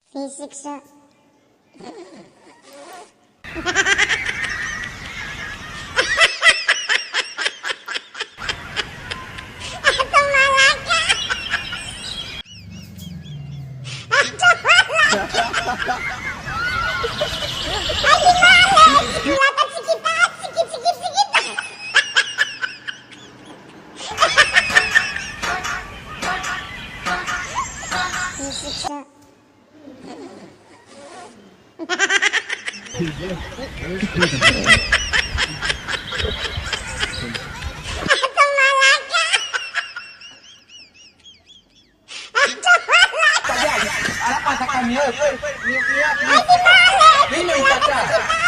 Fisik sa. Fisik sa. Anak masakan niya. Niya. Ini pacar.